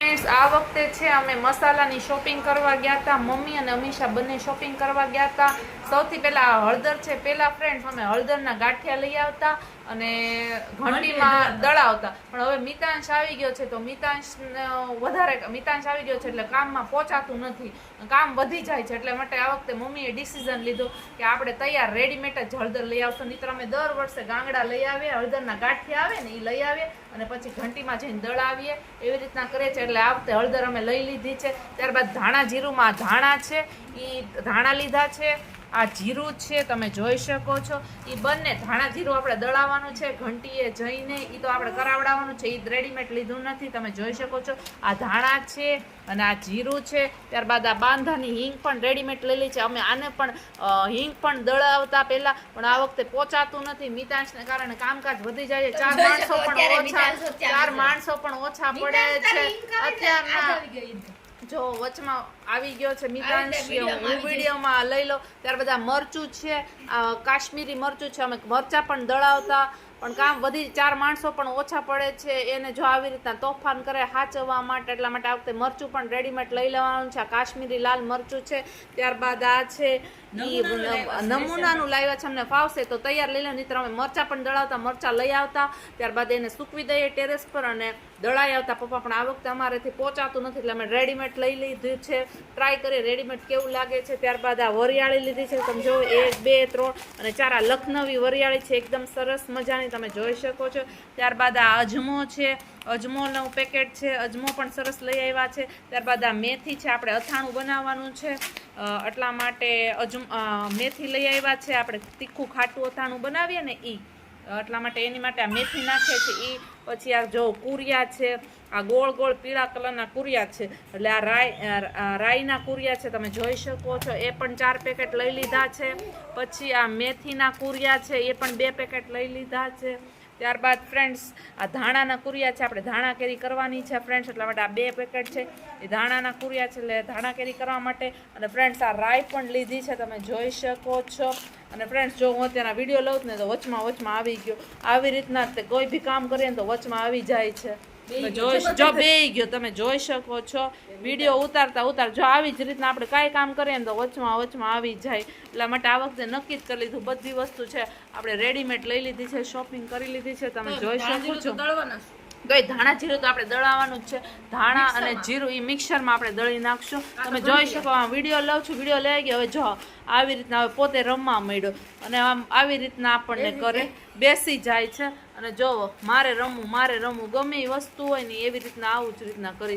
Friends, આ વખતે છે અમે મસાલાની શોપિંગ કરવા ગયા હતા. મમ્મી અને અમીષા બંને શોપિંગ કરવા ગયા હતા. સૌથી પહેલા હળદર છે. પહેલા ફ્રેન્ડ્સ અમે હળદરના ગાંઠિયા લઈ આવતા અને ઘંટીમાં દળાવતા. પણ હવે મિતાંશ આવી ગયો છે તો મિતાંશ આવી ગયો છે એટલે કામમાં પહોંચાતું નથી, કામ વધી જાય છે. એટલે માટે આ વખતે મમ્મીએ ડિસિઝન લીધો કે આપણે તૈયાર રેડીમેડ જ હળદર લઈ આવશું. નહીંતર અમે દર વર્ષે ગાંગડા લઈ આવીએ, હળદરના ગાંઠિયા આવે ને એ લઈ આવીએ અને પછી ઘંટીમાં જઈને દળાવીએ, એવી રીતના કરે છે. એટલે આ વખતે હળદર અમે લઈ લીધી છે. ત્યારબાદ ધાણા જીરુંમાં ધાણા છે, એ ધાણા લીધા છે. આ જીરું છે, તમે જોઈ શકો છો. એ બંને ધાણા જીરું આપણે દળાવવાનું છે ઘંટીએ જઈને, એ તો આપણે કરાવડાવવાનું છે. એ રેડીમેડ લીધું નથી, તમે જોઈ શકો છો. આ ધાણા છે અને આ જીરું છે. ત્યારબાદ આ બાંધાની હિંગ પણ રેડીમેડ લઈ લી છે. અમે આને પણ હિંગ પણ દળાવતા પહેલા, પણ આ વખતે પહોંચાતું નથી મિતાંશને કારણે, કામકાજ વધી જાય છે. ચાર માણસો પણ ઓછા પડે છે અત્યારના. જો વચમાં આવી ગયો છે મિતાંશ, હું વિડીયોમાં લઈ લો. ત્યારબાદ આ મરચું છે, કાશ્મીરી મરચું છે. અમે મરચા પણ દળાવતા, પણ કામ વધી, ચાર માણસો પણ ઓછા પડે છે. એને જો આવી રીતના તોફાન કરે હાચવવા માટે, એટલા માટે આ વખતે મરચું પણ રેડીમેડ લઈ લેવાનું છે. આ કાશ્મીરી લાલ મરચું છે. ત્યારબાદ આ છે નમૂનાનું લાવ્યા છે, અમને ફાવશે તો તૈયાર લઈ લે, નહીંતર અમે મરચા પણ દળાવતા, મરચા લઈ આવતા. ત્યારબાદ એને સૂકવી દઈએ ટેરેસ પર અને દળાઈ આવતા પપ્પા. પણ આ વખતે અમારેથી પહોંચાતું નથી એટલે અમે રેડીમેડ લઈ લીધું છે. ટ્રાય કરીએ રેડીમેડ કેવું લાગે છે. ત્યારબાદ આ વરિયાળી લીધી છે, તમે જો 1 2 3 અને 4 આ લખનવી વરિયાળી છે, એકદમ સરસ મજાની, તમે જોઈ શકો છો. ત્યારબાદ આ અજમો છે, અજમોનું પેકેટ છે, અજમો પણ સરસ લઈ આવ્યા છે. ત્યારબાદ આ મેથી છે, આપણે અથાણું બનાવવાનું છે એટલા માટે મેથી લઈ આવ્યા છે. આપણે તીખું ખાટું અથાણું બનાવીએ ને એ, એટલા માટે એની માટે આ મેથી નાખે છે એ. પછી આ જો કુરિયા છે, આ ગોળ ગોળ પીળા કલરના કુરિયા છે, એટલે આ રાઈના કુરિયા છે, તમે જોઈ શકો છો. એ પણ 4 પેકેટ લઈ લીધા છે. પછી આ મેથીના કુરિયા છે, એ પણ 2 પેકેટ લઈ લીધા છે. ત્યારબાદ ફ્રેન્ડ્સ આ ધાણાના કુરિયા છે, આપણે ધાણા કેરી કરવાની છે ફ્રેન્ડ્સ, એટલા માટે આ 2 પેકેટ છે. એ ધાણાના કુરિયા છે એટલે ધાણા કેરી કરવા માટે. અને ફ્રેન્ડ્સ આ રાઈ પણ લીધી છે, તમે જોઈ શકો છો. અને ફ્રેન્ડ્સ જો હું અત્યારના વિડીયો લઉં ને તો વચમાં આવી ગયો. આવી રીતના કોઈ બી કામ કરીએ ને તો વચમાં આવી જાય છે. જો બેહી ગયો, તમે જોઈ શકો છો. વિડીયો ઉતારતા જો આવી જ રીતના આપણે કાંઈ કામ કરીએ ને તો વચમાં આવી જાય. એટલા માટે આ વખતે નક્કી જ કરી લીધું, બધી વસ્તુ છે આપણે રેડીમેડ લઈ લીધી છે, શોપિંગ કરી લીધી છે, તમે જોઈ શકો છો. તો એ ધાણા જીરું તો આપણે દળાવવાનું જ છે. ધાણા અને જીરું એ મિક્સરમાં આપણે દળી નાખશું. તમે જોઈ શકો. આ વિડીયો લઉં છું, વિડીયો લઈ ગયો. હવે જો આવી રીતના હવે પોતે રમવા માંડ્યો અને આમ આવી રીતના આપણને કરે, બેસી જાય છે. અને જો મારે રમવું ગમે એ વસ્તુ હોય ને એવી રીતના આવું જ રીતના કરી